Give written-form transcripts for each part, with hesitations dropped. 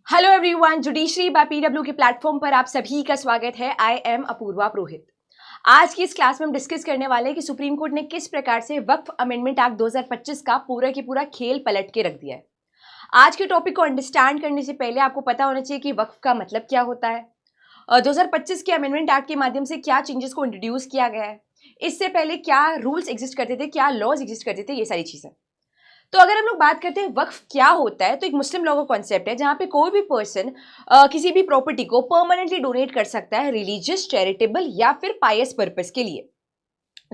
Hello everyone, judiciary by PW के platform पर आप सभी का स्वागत है। I am Apoorva Purohit. आज की इस क्लास में हम डिस्कस करने वाले हैं कि सुप्रीम कोर्ट ने किस प्रकार से वक्फ अमेंडमेंट एक्ट 2025 का पूरा की पूरा खेल पलट के रख दिया है। आज के टॉपिक को अंडरस्टैंड करने से पहले आपको पता होना चाहिए कि वक्फ का मतलब क्या होता है, 2025 के अमेंडमेंट एक्ट के माध्यम से क्या चेंजेस को इंट्रोड्यूस किया गया है, इससे पहले क्या रूल्स एग्जिस्ट करते थे, क्या लॉज एग्जिस्ट करते थे, ये सारी चीजें। तो अगर हम लोग बात करते हैं वक्फ क्या होता है, तो एक मुस्लिम लॉ का कॉन्सेप्ट है जहां पे कोई भी पर्सन किसी भी प्रॉपर्टी को परमानेंटली डोनेट कर सकता है रिलीजियस, चैरिटेबल या फिर पायस पर्पस के लिए।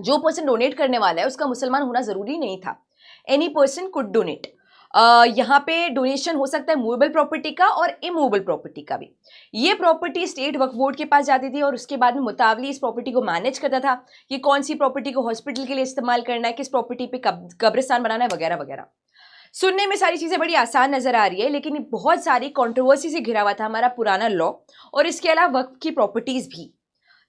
जो पर्सन डोनेट करने वाला है उसका मुसलमान होना जरूरी नहीं था। Any person could donate. यहाँ पे डोनेशन हो सकता है मूवेबल प्रॉपर्टी का और इमूवेबल प्रॉपर्टी का भी। ये प्रॉपर्टी स्टेट वक्फ बोर्ड के पास जाती थी और उसके बाद में मुतावली इस प्रॉपर्टी को मैनेज करता था कि कौन सी प्रॉपर्टी को हॉस्पिटल के लिए इस्तेमाल करना है, किस प्रॉपर्टी पे कब्रिस्तान बनाना है, वगैरह वगैरह। सुनने में सारी चीजें बड़ी आसान नजर आ रही है, लेकिन बहुत सारी कंट्रोवर्सी से घिरा हुआ था हमारा पुराना लॉ और इसके अलावा वक्फ की प्रॉपर्टीज भी।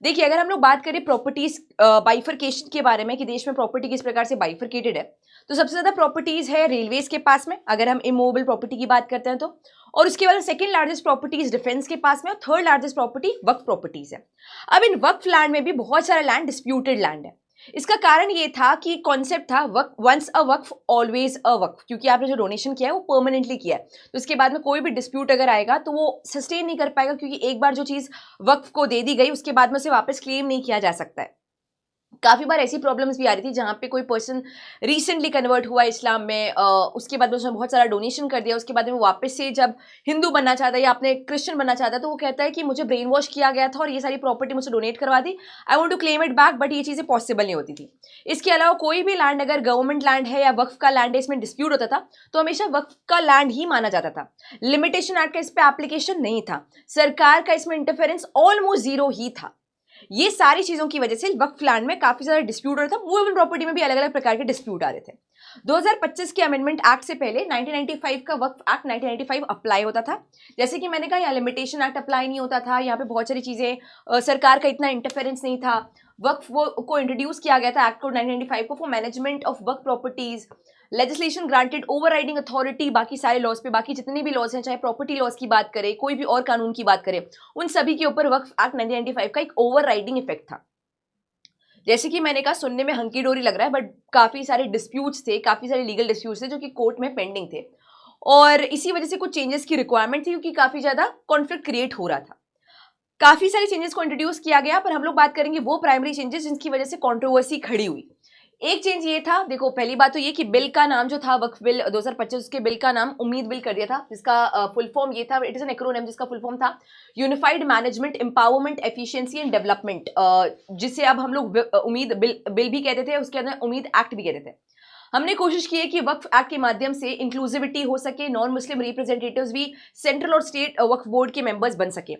देखिए, अगर हम लोग बात करें प्रॉपर्टीज बाइफरकेशन के बारे में कि देश में प्रॉपर्टी किस प्रकार से बाइफरकेटेड है, तो सबसे ज्यादा प्रॉपर्टीज है रेलवेज के पास में, अगर हम इमूवेबल प्रॉपर्टी की बात करते हैं तो। और उसके बाद सेकंड लार्जेस्ट प्रॉपर्टीज डिफेंस के पास में और थर्ड लार्जेस्ट प्रॉपर्टी वक्फ प्रॉपर्टीज है। अब इन वक्फ लैंड में भी बहुत सारा लैंड डिस्प्यूटेड लैंड है। इसका कारण ये था कि कॉन्सेप्ट था once a Waqf always a वक्फ, क्योंकि आपने जो डोनेशन किया है वो परमानेंटली किया है, तो उसके बाद में कोई भी डिस्प्यूट अगर आएगा तो वो सस्टेन नहीं कर पाएगा, क्योंकि एक बार जो चीज वक्फ को दे दी गई उसके बाद में उसे वापस क्लेम नहीं किया जा सकता है। काफी बार ऐसी प्रॉब्लम्स भी आ रही थी जहां पे कोई पर्सन रिसेंटली कन्वर्ट हुआ इस्लाम में, उसके बाद में उसने बहुत सारा डोनेशन कर दिया, उसके बाद में वो वापस से जब हिंदू बनना चाहता है या अपने क्रिश्चियन बनना चाहता है तो वो कहता है कि मुझे ब्रेन वॉश किया गया था और ये सारी प्रॉपर्टी मुझे डोनेट करवा दी, I want to claim it back, but ये चीजें पॉसिबल नहीं होती थी। इसके अलावा कोई भी लैंड अगर गवर्नमेंट लैंड है या वक्फ का लैंड है, इसमें डिस्प्यूट होता था तो हमेशा वक्फ का लैंड ही माना जाता था। लिमिटेशन एक्ट का इस पर एप्लीकेशन नहीं था, सरकार का इसमें इंटरफेरेंस ऑलमोस्ट जीरो ही था। ये सारी चीजों की वजह से वक्फ लैंड में काफी ज्यादा डिस्प्यूट हो रहा था। मूवेबल प्रॉपर्टी में भी अलग अलग प्रकार के डिस्प्यूट आ रहे थे। 2025 के अमेंडमेंट एक्ट से पहले 1995 का वक्फ एक्ट 1995 अप्लाई होता था। जैसे कि मैंने कहा, यहाँ लिमिटेशन एक्ट अप्लाई नहीं होता था, यहाँ पे बहुत सारी चीजें सरकार का इतना इंटरफेरेंस नहीं था। वक्फ वो को इंट्रोड्यूस किया गया था एक्ट को 1995 को for management of Waqf properties. Legislation granted overriding authority बाकी सारे लॉज पे, बाकी जितने भी लॉज हैं, चाहे प्रॉपर्टी लॉज की बात करें, कोई भी और कानून की बात करें, उन सभी के ऊपर वक्फ एक्ट 1995 का एक ओवरराइडिंग इफेक्ट था। जैसे कि मैंने कहा, सुनने में हंकी डोरी लग रहा है, बट काफी सारे डिस्प्यूट्स थे, काफी सारे लीगल डिस्प्यूट्स थे जो कि कोर्ट में पेंडिंग थे, और इसी वजह से कुछ चेंजेस की रिक्वायरमेंट थी, क्योंकि काफी ज्यादा कॉन्फ्लिक्ट क्रिएट हो रहा था। काफी सारे चेंजेस को इंट्रोड्यूस किया गया, पर हम लोग बात करेंगे वो प्राइमरी चेंजेस जिनकी वजह से कंट्रोवर्सी खड़ी हुई। एक चेंज ये था, देखो, पहली बात तो ये कि बिल का नाम जो था वक्फ बिल 2025 के बिल का नाम उम्मीद बिल कर दिया था, जिसका फुल फॉर्म ये था, इट इज एन एक्रोनिम, जिसका फुल फॉर्म था unified management empowerment efficiency and development, जिसे अब हम लोग उम्मीद बिल भी कहते थे, उसके अंदर उम्मीद एक्ट भी कहते थे। हमने कोशिश की है कि वक्फ एक्ट के माध्यम से इंक्लूसिविटी हो सके, नॉन मुस्लिम रिप्रेजेंटेटिव्स भी सेंट्रल और स्टेट वक्फ बोर्ड के मेंबर्स बन सके।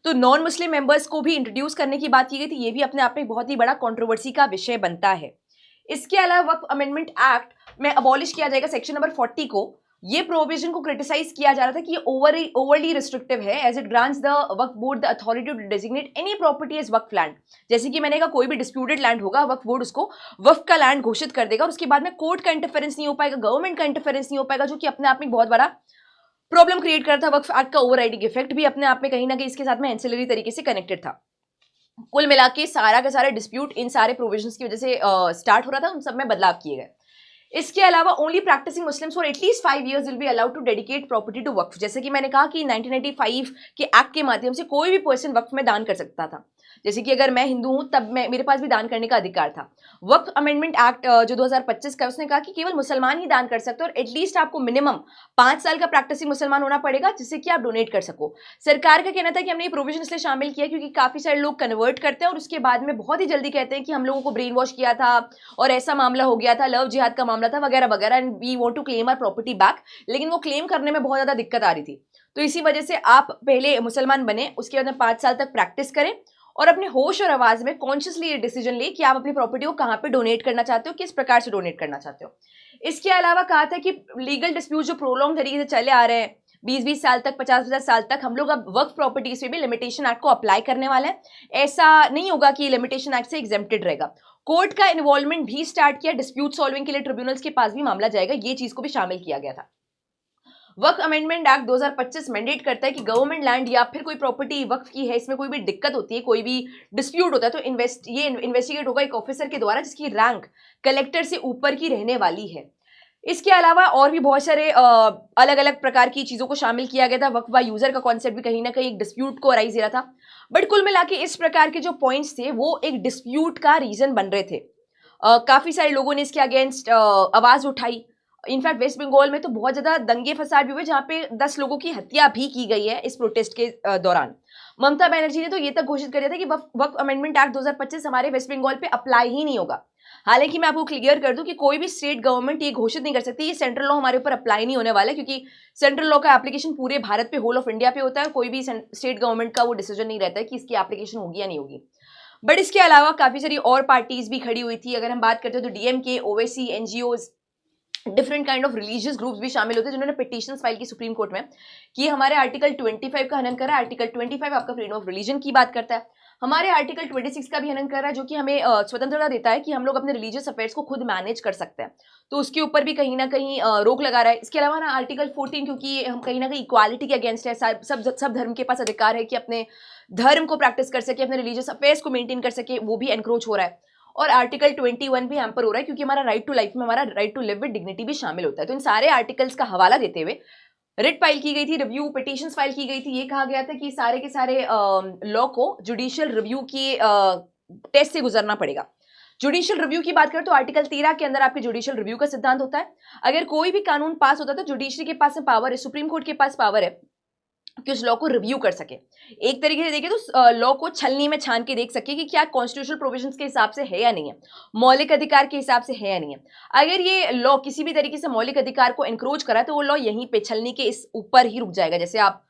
तो नॉन मुस्लिम मेंबर्स को भी इंट्रोड्यूस करने की बात की गई थी, ये भी अपने आप में बहुत ही बड़ा कंट्रोवर्सी का विषय बनता है। इसके अलावा वक्फ अमेंडमेंट एक्ट में अबॉलिश किया जाएगा सेक्शन नंबर 40 को। ये प्रोविजन को क्रिटिसाइज किया जा रहा था कि ये ओवरली रिस्ट्रिक्टिव है, as it grants the Waqf board the authority to designate any property as waqf land. जैसे कि मैंने कहा, कोई भी डिस्प्यूटेड लैंड होगा, वक्फ बोर्ड उसको वक्फ का लैंड घोषित कर देगा और उसके बाद में कोर्ट का इंटरफेरेंस नहीं हो पाएगा, गवर्नमेंट का इंटरफेरेंस नहीं हो पाएगा, जो कि अपने आप में बहुत बड़ा प्रॉब्लम क्रिएट करता था। वक्फ एक्ट का ओवरराइडिंग इफेक्ट भी अपने आप में कहीं ना कहीं इसके साथ में एंसिलरी तरीके से कनेक्टेड था। कुल मिला के सारा का सारा डिस्प्यूट इन सारे प्रोविजंस की वजह से स्टार्ट हो रहा था, उन सब में बदलाव किए गए। इसके अलावा only practising Muslims for at least 5 years will be allowed to dedicate property to waqf. जैसे कि मैंने कहा कि 1995 के एक्ट के माध्यम से कोई भी पर्सन वक्फ में दान कर सकता था। जैसे कि अगर मैं हिंदू हूं तब मेरे पास भी दान करने का अधिकार था। वक्फ अमेंडमेंट एक्ट जो 2025 का, उसने कहा कि केवल मुसलमान ही दान कर सकते हो और एटलीस्ट आपको मिनिमम 5 साल का प्रैक्टिसिंग मुसलमान होना पड़ेगा, जिससे कि आप डोनेट कर सको। सरकार का कहना था कि हमने ये प्रोविजन इसलिए शामिल किया क्योंकि काफी सारे लोग कन्वर्ट करते हैं और उसके बाद में बहुत ही जल्दी कहते हैं कि हम लोगों को ब्रेन वॉश किया था और ऐसा मामला हो गया था, लव जिहाद का मामला था, वगैरह वगैरह, and we want to claim our property back. लेकिन वो क्लेम करने में बहुत ज्यादा दिक्कत आ रही थी, तो इसी वजह से आप पहले मुसलमान बने, उसके बाद में 5 साल तक प्रैक्टिस करें और अपने होश और आवाज में कॉन्शियसली ये डिसीजन ले कि आप अपनी प्रॉपर्टी को कहां पे डोनेट करना चाहते हो, किस प्रकार से डोनेट करना चाहते हो। इसके अलावा कहा था कि लीगल डिस्प्यूट जो प्रोलॉन्ग तरीके से चले आ रहे हैं 20-20 साल तक, 50-50 साल तक, हम लोग अब वक्फ प्रॉपर्टीज पे भी लिमिटेशन एक्ट को अप्लाई करने वाले हैं। ऐसा नहीं होगा कि लिमिटेशन एक्ट से एग्जेम्प्टेड रहेगा। कोर्ट का इन्वॉल्वमेंट भी स्टार्ट किया, डिस्प्यूट सॉल्विंग के लिए ट्रिब्यूनल्स के पास भी मामला जाएगा, ये चीज को भी शामिल किया गया था। वक्फ अमेंडमेंट एक्ट 2025 मैंडेट करता है कि गवर्नमेंट लैंड या फिर कोई प्रॉपर्टी वक्फ की है, इसमें कोई भी दिक्कत होती है, कोई भी डिस्प्यूट होता है, तो ये इन्वेस्टिगेट होगा एक ऑफिसर के द्वारा जिसकी रैंक कलेक्टर से ऊपर की रहने वाली है। इसके अलावा और भी बहुत सारे अलग अलग प्रकार की चीजों को शामिल किया गया था। वक्फ बाय यूजर का कॉन्सेप्ट भी कहीं ना कहीं एक डिस्प्यूट को अराइज दे रहा था। बट कुल मिला के इस प्रकार के जो पॉइंट्स थे वो एक डिस्प्यूट का रीजन बन रहे थे। काफी सारे लोगों ने इसके अगेंस्ट आवाज उठाई। इनफैक्ट वेस्ट बंगाल में तो बहुत ज्यादा दंगे फसाद भी हुए जहां पे 10 लोगों की हत्या भी की गई है इस प्रोटेस्ट के दौरान। ममता बनर्जी ने तो ये तक घोषित कर दिया था कि वक्फ अमेंडमेंट एक्ट 2025 हमारे वेस्ट बंगाल पे अप्लाई ही नहीं होगा। हालांकि मैं आपको क्लियर कर दूं कि कोई भी स्टेट गवर्नमेंट ये घोषित नहीं कर सकती ये सेंट्रल लॉ हमारे ऊपर अप्लाई नहीं होने वाला है, क्योंकि सेंट्रल लॉ का एप्लीकेशन पूरे भारत पे, होल ऑफ इंडिया पे होता है। कोई भी स्टेट गवर्नमेंट का वो डिसीजन नहीं रहता है कि इसकी एप्लीकेशन होगी या नहीं होगी। बट इसके अलावा काफी सारी और पार्टीज भी खड़ी हुई थी। अगर हम बात करते हैं तो DMK, Owaisi, NGOs, different kind of religious groups भी शामिल होते हैं जिन्होंने पिटीशंस फाइल की सुप्रीम कोर्ट में कि हमारे आर्टिकल 25 का हनन कर रहा है। आर्टिकल 25 आपका फ्रीडम ऑफ रिलीजन की बात करता है। हमारे आर्टिकल 26 का भी हनन कर रहा है जो कि हमें स्वतंत्रता देता है कि हम लोग अपने रिलीजियस अफेयर्स को खुद मैनेज कर सकते हैं, तो उसके ऊपर भी कहीं ना कहीं रोक लगा रहा है। इसके अलावा ना आर्टिकल 14, क्योंकि हम कहीं ना कहीं इक्वालिटी के अगेंस्ट है, सब धर्म के पास अधिकार है कि अपने धर्म को प्रैक्टिस कर सके, अपने रिलीजियस अफेयर्स को मेंटेन कर सके, वो भी एनक्रोच हो रहा है। और आर्टिकल 21 भी हैम्पर हो रहा है क्योंकि हमारा राइट टू लाइफ में हमारा right to live with dignity भी शामिल होता है। तो इन सारे आर्टिकल्स का हवाला देते हुए रिट फाइल की गई थी, रिव्यू पिटीशंस फाइल की गई थी। ये कहा गया था कि सारे के सारे लॉ को जुडिशियल रिव्यू की टेस्ट से गुजरना पड़ेगा। जुडिशियल रिव्यू की बात करें तो आर्टिकल 13 के अंदर आपके जुडिशियल रिव्यू का सिद्धांत होता है। अगर कोई भी कानून पास होता है तो जुडिशरी के पास पावर है, सुप्रीम कोर्ट के पास पावर है कि उस लॉ को रिव्यू कर सके। एक तरीके से देखिए तो लॉ को छलनी में छान के देख सके कि क्या कॉन्स्टिट्यूशनल प्रोविजंस के हिसाब से है या नहीं है, मौलिक अधिकार के हिसाब से है या नहीं है। अगर ये लॉ किसी भी तरीके से मौलिक अधिकार को एनक्रोच करा तो वो लॉ यहीं पे छलनी के इस ऊपर ही रुक जाएगा। जैसे आप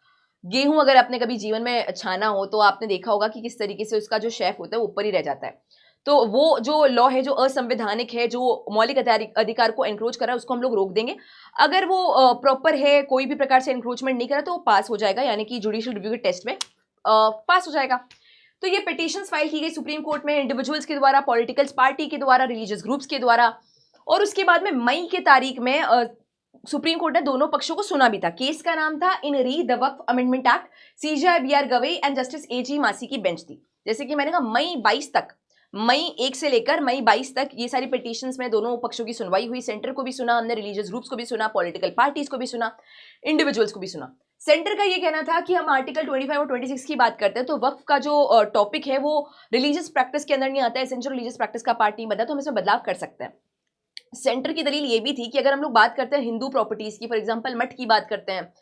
गेहूं अगर आपने कभी जीवन में छाना हो तो आपने देखा होगा कि किस तरीके से उसका जो शेफ होता है वो ऊपर ही रह जाता है। तो वो जो लॉ है जो असंवैधानिक है, जो मौलिक अधिकार को एनक्रोच कर रहा है, उसको हम लोग रोक देंगे। अगर वो प्रॉपर है, कोई भी प्रकार से एनक्रोचमेंट नहीं करा तो वो पास हो जाएगा, यानी कि जुडिशियल रिव्यू के टेस्ट में पास हो जाएगा। तो ये पिटीशंस फाइल की गई सुप्रीम कोर्ट में इंडिविजुअल्स के द्वारा, पॉलिटिकल पार्टी के द्वारा, रिलीजियस ग्रुप्स के द्वारा। और उसके बाद में मई के तारीख में सुप्रीम कोर्ट ने दोनों पक्षों को सुना भी था। केस का नाम था in re the Waqf Amendment Act, CJ B R Gavai and justice AG Masih की बेंच थी। जैसे कि मैंने कहा मई 22 तक, मई 1 से लेकर मई 22 तक ये सारी पिटीशंस में दोनों पक्षों की सुनवाई हुई। सेंटर को भी सुना हमने, रिलीजियस ग्रुप्स को भी सुना, पॉलिटिकल पार्टीज को भी सुना, इंडिविजुअल्स को भी सुना। सेंटर का ये कहना था कि हम आर्टिकल 25 और 26 की बात करते हैं तो वक्फ का जो टॉपिक है वो रिलीजियस प्रैक्टिस के अंदर नहीं आता है, एसेंशियल रिलीजियस प्रैक्टिस का पार्ट नहीं बना, तो हम इसमें बदलाव कर सकते हैं। सेंटर की दलील ये भी थी कि अगर हम लोग बात करते हैं हिंदू प्रॉपर्टीज की, फॉर एग्जाम्पल मठ की बात करते हैं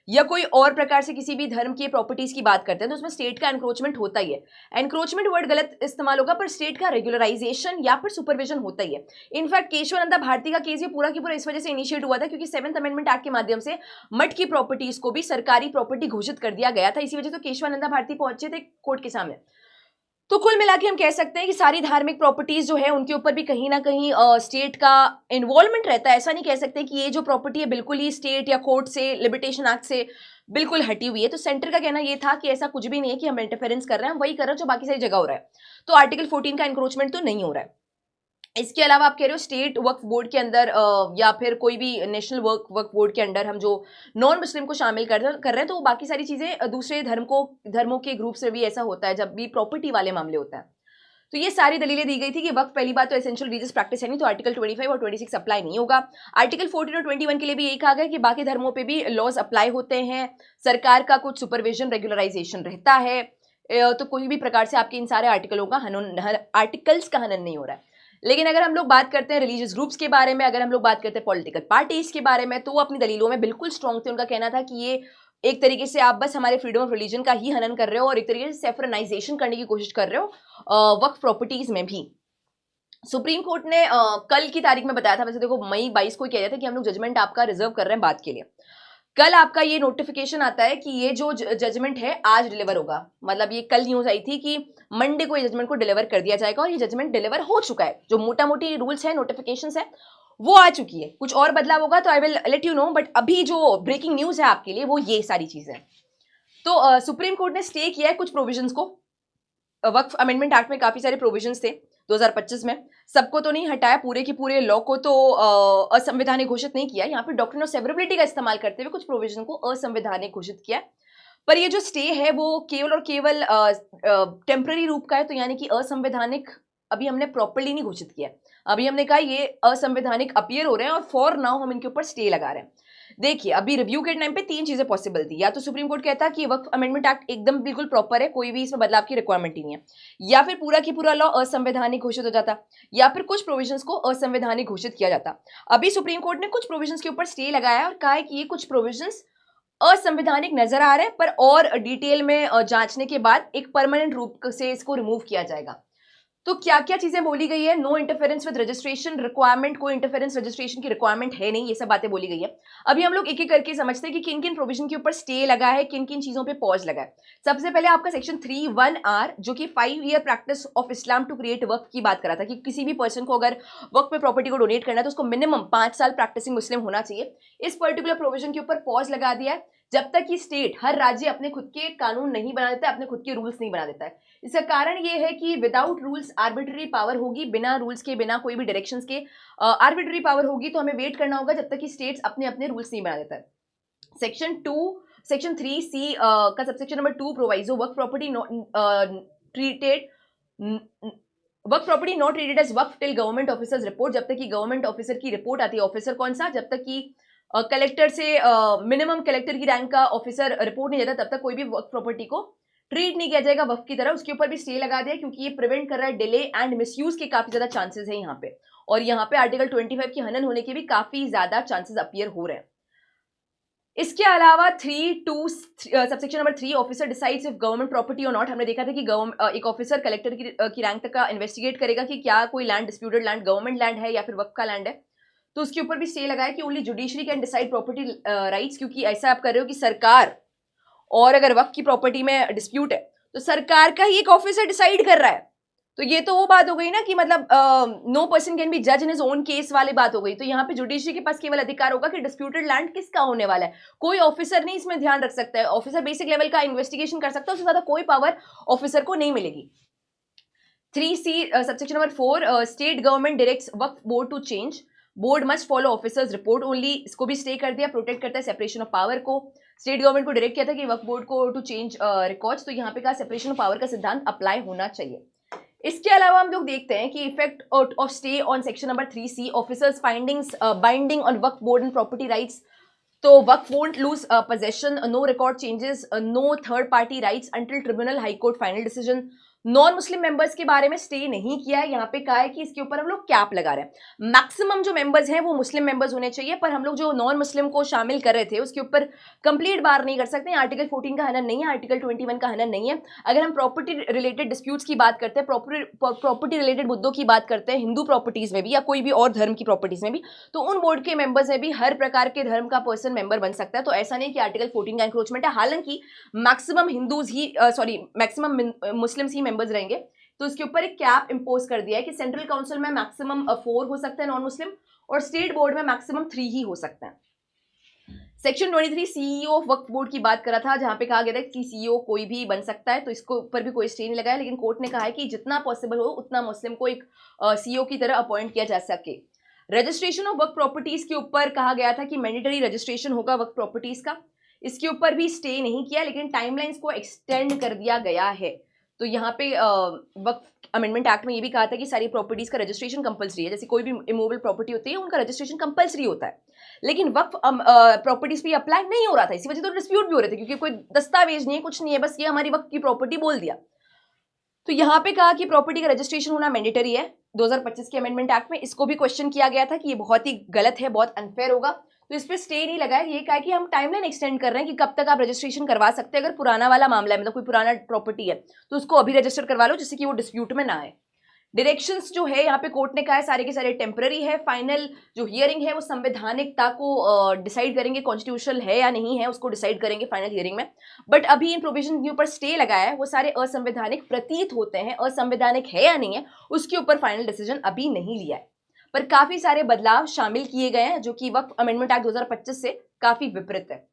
या कोई और प्रकार से किसी भी धर्म की प्रॉपर्टीज की बात करते हैं तो उसमें स्टेट का एनक्रोचमेंट होता ही है। एनक्रोचमेंट वर्ड गलत इस्तेमाल होगा, पर स्टेट का रेगुलराइजेशन या फिर सुपरविजन होता ही है। इनफैक्ट केशवानंदा भारती का केस ये पूरा की पूरा इस वजह से इनिशिएट हुआ था क्योंकि 7th अमेंडमेंट एक्ट के माध्यम से मठ की प्रॉपर्टीज को भी सरकारी प्रॉपर्टी घोषित कर दिया गया था। इसी वजह से केशवानंदा भारती पहुंचे थे कोर्ट के सामने। तो कुल मिला के हम कह सकते हैं कि सारी धार्मिक प्रॉपर्टीज जो है उनके ऊपर भी कहीं ना कहीं स्टेट का इन्वॉल्वमेंट रहता है। ऐसा नहीं कह सकते कि ये जो प्रॉपर्टी है बिल्कुल ही स्टेट या कोर्ट से, लिमिटेशन एक्ट से बिल्कुल हटी हुई है। तो सेंटर का कहना ये था कि ऐसा कुछ भी नहीं है कि हम इंटरफेरेंस कर रहे हैं, हम वही कर रहे हैं जो बाकी सारी जगह हो रहा है। तो आर्टिकल 14 का इंक्रोचमेंट तो नहीं हो रहा है। इसके अलावा आप कह रहे हो स्टेट वक्फ बोर्ड के अंदर या फिर कोई भी नेशनल वक्फ बोर्ड के अंडर हम जो नॉन मुस्लिम को शामिल कर रहे हैं, तो वो बाकी सारी चीजें दूसरे धर्मों के ग्रुप से भी ऐसा होता है जब भी प्रॉपर्टी वाले मामले होता है। तो ये सारी दलीलें दी गई थी कि वक्त पहली बात तो एसेंशियल रिलीजियस प्रैक्टिस है नहीं, तो आर्टिकल 25 और 26 अप्लाई नहीं होगा। आर्टिकल 14 और 21 के लिए भी यही कहा गया कि बाकी धर्मों पे भी लॉज अप्लाई होते हैं, सरकार का कुछ सुपरविजन रेगुलराइजेशन रहता है। तो कोई भी प्रकार से आपके इन सारे आर्टिकल्स का हनन नहीं हो रहा है। लेकिन अगर हम लोग बात करते हैं रिलीजियस ग्रुप्स के बारे में, अगर हम लोग बात करते हैं पॉलिटिकल पार्टीज के बारे में, तो वो अपनी दलीलों में बिल्कुल स्ट्रॉन्ग थे। उनका कहना था कि ये एक तरीके से आप बस हमारे फ्रीडम ऑफ रिलीजन का ही हनन कर रहे हो और एक तरीके से सेफरनाइजेशन करने की कोशिश कर रहे हो वक्फ प्रॉपर्टीज में भी। सुप्रीम कोर्ट ने कल की तारीख में बताया था, वैसे देखो मई 22 को कह रहे थे कि हम लोग जजमेंट आपका रिजर्व कर रहे हैं बात के लिए। कल आपका ये नोटिफिकेशन आता है कि ये जो जजमेंट है आज डिलीवर होगा। मतलब ये कल न्यूज आई थी कि मंडे को ये जजमेंट को डिलीवर कर दिया जाएगा और ये जजमेंट डिलीवर हो चुका है। जो मोटा मोटी रूल्स है, नोटिफिकेशंस है, वो आ चुकी है। कुछ और बदलाव होगा तो I will let you know, but अभी जो ब्रेकिंग न्यूज है आपके लिए वो ये सारी चीजें हैं। तो सुप्रीम कोर्ट ने स्टे किया है कुछ प्रोविजंस को। वक्फ अमेंडमेंट एक्ट में काफी सारे प्रोविजंस थे 2025 में। सबको तो नहीं हटाया, पूरे के पूरे लॉ को तो असंवैधानिक घोषित नहीं किया। यहाँ पे डॉक्ट्रिन ऑफ सेवरेबिलिटी का इस्तेमाल करते हुए कुछ प्रोविजन को असंवैधानिक घोषित किया। पर ये जो स्टे है वो केवल और केवल टेम्पररी रूप का है, तो यानी कि असंवैधानिक अभी हमने प्रॉपर्ली नहीं घोषित किया। अभी हमने कहा ये असंवैधानिक अपीयर हो रहे हैं और फॉर नाउ हम इनके ऊपर स्टे लगा रहे हैं। देखिए, अभी रिव्यू के टाइम पे 3 चीजें पॉसिबल थी। या तो सुप्रीम कोर्ट कहता कि वक्फ अमेंडमेंट एक्ट एकदम बिल्कुल प्रॉपर है, कोई भी इसमें बदलाव की रिक्वायरमेंट ही नहीं है, या फिर पूरा की पूरा लॉ असंवैधानिक घोषित हो जाता, या फिर कुछ प्रोविजंस को असंवैधानिक घोषित किया जाता। अभी सुप्रीम कोर्ट ने कुछ प्रोविजंस के ऊपर स्टे लगाया और कहा है कि ये कुछ प्रोविजंस असंवैधानिक नजर आ रहे हैं, पर और डिटेल में जांचने के बाद एक परमानेंट रूप से इसको रिमूव किया जाएगा। तो क्या क्या चीजें बोली गई है? No interference with registration requirement, कोई इंटरफेरेंस रजिस्ट्रेशन की रिक्वायरमेंट है नहीं, ये सब बातें बोली गई है। अभी हम लोग एक एक करके समझते हैं कि किन किन प्रोविजन के ऊपर स्टे लगा है, किन किन चीजों पे पॉज लगा है। सबसे पहले आपका सेक्शन 3(1)R जो कि 5 year practice of Islam to create waqf की बात करा था कि किसी भी पर्सन को अगर वक्फ में प्रॉपर्टी को डोनेट करना है तो उसको मिनिमम 5 साल प्रैक्टिसिंग मुस्लिम होना चाहिए। इस पर्टिकुलर प्रोविजन के ऊपर पॉज लगा दिया है जब तक कि स्टेट, हर राज्य अपने खुद के कानून नहीं बना देता है, अपने खुद के रूल्स नहीं बना देता है। इसका कारण ये है कि विदाउट रूल्स आर्बिट्ररी पावर होगी, बिना रूल्स के, बिना कोई भी डायरेक्शंस के आर्बिट्ररी पावर होगी, तो हमें वेट करना होगा जब तक कि स्टेट्स अपने अपने रूल्स नहीं बना देता है। सेक्शन 3C का सबसेक्शन नंबर 2 प्रोवाइजो वर्क property not treated as waqf till government officers report, जब तक कि गवर्नमेंट ऑफिसर की रिपोर्ट आती है। ऑफिसर कौन सा? जब तक कि कलेक्टर से मिनिमम कलेक्टर की रैंक का ऑफिसर रिपोर्ट नहीं देता तब तक कोई भी वर्क प्रॉपर्टी को ट्रीट नहीं किया जाएगा वक्फ की तरह। उसके ऊपर भी स्टे लगा दिया क्योंकि ये प्रिवेंट कर रहा है डिले एंड मिसयूज के काफी ज्यादा चांसेस है यहाँ पे, और यहाँ पे आर्टिकल 25 की हनन होने के भी काफी ज्यादा चांसेस अपीयर हो रहे हैं। इसके अलावा 3(2) subsection number 3 officer decides if government property और नॉट। हमने देखा था कि एक ऑफिसर कलेक्टर की रैंक तक का इन्वेस्टिगेट करेगा कि क्या कोई land disputed land government land है या फिर वक्फ का लैंड है, तो उसके ऊपर भी स्टे लगाया कि only judiciary can decide property rights, क्योंकि ऐसा आप कर रहे हो कि सरकार और अगर वक्फ की प्रॉपर्टी में डिस्प्यूट है तो सरकार का ही एक ऑफिसर डिसाइड कर रहा है। तो ये तो वो बात हो गई ना कि मतलब नो पर्सन कैन बी जज इन हिज ओन केस वाली बात हो गई। तो यहाँ पे जुडिशरी के पास केवल अधिकार होगा कि डिस्प्यूटेड लैंड किसका होने वाला है, कोई ऑफिसर नहीं इसमें ध्यान रख सकता है। ऑफिसर बेसिक लेवल का इन्वेस्टिगेशन कर सकता है, उससे ज्यादा कोई पावर ऑफिसर को नहीं मिलेगी। 3C subsection number 4 state government directs Waqf board to change, board must follow officers report only. इसको भी स्टे कर दिया, प्रोटेक्ट करता है सेपरेशन ऑफ पावर को। स्टेट गवर्नमेंट को डायरेक्ट किया था कि वक्फ बोर्ड को टू चेंज रिकॉर्ड्स, तो यहाँ पे कहा सेपरेशन ऑफ पावर का सिद्धांत अप्लाई होना चाहिए। इसके अलावा हम लोग देखते हैं कि effect of stay on section number 3C officer's findings binding on waqf board and property rights. तो waqf won't lose possession, no record changes, no third party rights until tribunal high court final decision. Non Muslim members के बारे में stay नहीं किया है, यहाँ पे कहा है कि इसके ऊपर हम लोग कैप लगा रहे हैं। मैक्सिमम जो मेंबर्स हैं वो मुस्लिम मेंबर्स होने चाहिए, पर हम लोग जो नॉन मुस्लिम को शामिल कर रहे थे उसके ऊपर कंप्लीट बार नहीं कर सकते। आर्टिकल 14 का हनन नहीं है, आर्टिकल 21 का हनन नहीं है। अगर हम प्रॉपर्टी रिलेटेड डिस्प्यूट्स की बात करते हैं, प्रॉपर्टी रिलेटेड मुद्दों की बात करते हैं, हिंदू प्रॉपर्टीज में भी या कोई भी और धर्म की प्रॉपर्टीज में भी, तो उन बोर्ड के मेंबर्स में भी हर प्रकार के धर्म का पर्सन मेंबर बन सकता है। तो ऐसा नहीं कि आर्टिकल 14 का इंक्रोचमेंट है। हालांकि मैक्सिमम हिंदूज ही मैक्सिमम मुस्लिम्स ही मेंबर्स रहेंगे, तो इसके ऊपर एक कैप इंपोज कर दिया है कि सेंट्रल काउंसिल में मैक्सिमम 4 हो सकते हैं नॉन मुस्लिम, और स्टेट बोर्ड में मैक्सिमम 3 ही हो सकते हैं। Section 23 CEO of Waqf board की बात करा था, जहां पे कहा गया था कि सीईओ कोई भी बन सकता है, तो इसको ऊपर भी कोई स्टे नहीं लगाया, लेकिन कोर्ट ने कहा है कि जितना पॉसिबल हो उतना मुस्लिम को एक सीईओ की तरह अपॉइंट किया जा सके। रजिस्ट्रेशन ऑफ वक्फ प्रॉपर्टीज के ऊपर कहा गया था कि मैंडेटरी रजिस्ट्रेशन होगा वक्फ प्रॉपर्टीज का, इसके ऊपर भी स्टे नहीं किया, लेकिन टाइमलाइंस को एक्सटेंड कर दिया गया है। तो यहाँ पे वक्फ अमेंडमेंट एक्ट में ये भी कहा था कि सारी प्रॉपर्टीज का रजिस्ट्रेशन कंपलसरी है, जैसे कोई भी इमूवेबल प्रॉपर्टी होती है उनका रजिस्ट्रेशन कंपलसरी होता है, लेकिन वक्फ प्रॉपर्टीज पे अप्लाई नहीं हो रहा था। इसी वजह से तो डिस्प्यूट भी हो रहे थे, क्योंकि कोई दस्तावेज नहीं है, कुछ नहीं है, बस ये हमारी वक्फ की प्रॉपर्टी बोल दिया। तो यहाँ पे कहा कि प्रॉपर्टी का रजिस्ट्रेशन होना मैंडेटरी है 2025 के अमेंडमेंट एक्ट में। इसको भी क्वेश्चन किया गया था कि ये बहुत ही गलत है, बहुत अनफेयर होगा, तो इस पर स्टे नहीं लगाया। ये कहा कि हम टाइमलाइन एक्सटेंड कर रहे हैं कि कब तक आप रजिस्ट्रेशन करवा सकते हैं। अगर पुराना वाला मामला है, मतलब कोई पुराना प्रॉपर्टी है, तो उसको अभी रजिस्टर करवा लो जिससे कि वो डिस्प्यूट में ना आए। डायरेक्शंस जो है यहाँ पे कोर्ट ने कहा है सारे के सारे टेम्पररी है। फाइनल जो हियरिंग है वो संवैधानिकता को डिसाइड करेंगे, कॉन्स्टिट्यूशनल है या नहीं है उसको डिसाइड करेंगे फाइनल हियरिंग में। बट अभी इन प्रोविजन के ऊपर स्टे लगाया है, वो सारे असंवैधानिक प्रतीत होते हैं, असंवैधानिक है या नहीं है उसके ऊपर फाइनल डिसीजन अभी नहीं लिया है। पर काफी सारे बदलाव शामिल किए गए हैं जो कि वक्फ अमेंडमेंट एक्ट 2025 से काफी विपरीत है।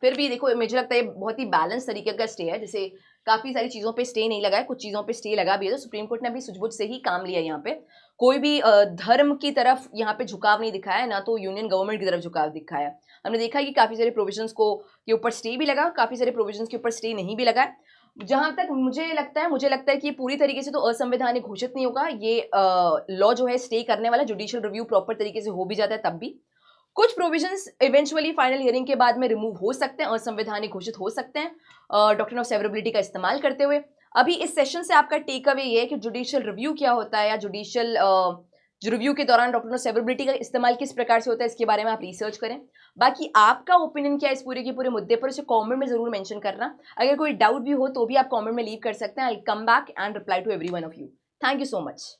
फिर भी देखो मुझे लगता है बहुत ही बैलेंस तरीके का स्टे है, जैसे काफ़ी सारी चीज़ों पे स्टे नहीं लगा है, कुछ चीज़ों पे स्टे लगा भी है, तो सुप्रीम कोर्ट ने अभी सूझबूझ से ही काम लिया है यहाँ पे। कोई भी धर्म की तरफ यहाँ पे झुकाव नहीं दिखाया है, ना तो यूनियन गवर्नमेंट की तरफ झुकाव दिखाया है। हमने देखा है कि काफ़ी सारे प्रोविजंस को के ऊपर स्टे भी लगा, काफ़ी सारे प्रोविजंस के ऊपर स्टे नहीं भी लगा है। जहाँ तक मुझे लगता है कि पूरी तरीके से तो असंवैधानिक घोषित नहीं होगा ये लॉ जो है स्टे करने वाला, जुडिशियल रिव्यू प्रॉपर तरीके से हो भी जाता है तब भी। कुछ प्रोविजंस इवेंचुअली फाइनल हियरिंग के बाद में रिमूव हो सकते हैं, असंवैधानिक घोषित हो सकते हैं डॉक्ट्रिन ऑफ सेवरेबिलिटी का इस्तेमाल करते हुए। अभी इस सेशन से आपका टेक अवे ये है कि जुडिशियल रिव्यू क्या होता है, या जुडिशियल रिव्यू के दौरान डॉक्ट्रिन ऑफ सेवरेबिलिटी का इस्तेमाल किस प्रकार से होता है, इसके बारे में आप रिसर्च करें। बाकी आपका ओपिनियन क्या है इस पूरे के पूरे मुद्दे पर, उसे कमेंट में जरूर मेंशन करना। अगर कोई डाउट भी हो तो भी आप कमेंट में लीव कर सकते हैं। I come back and reply to every one of you. Thank you so much.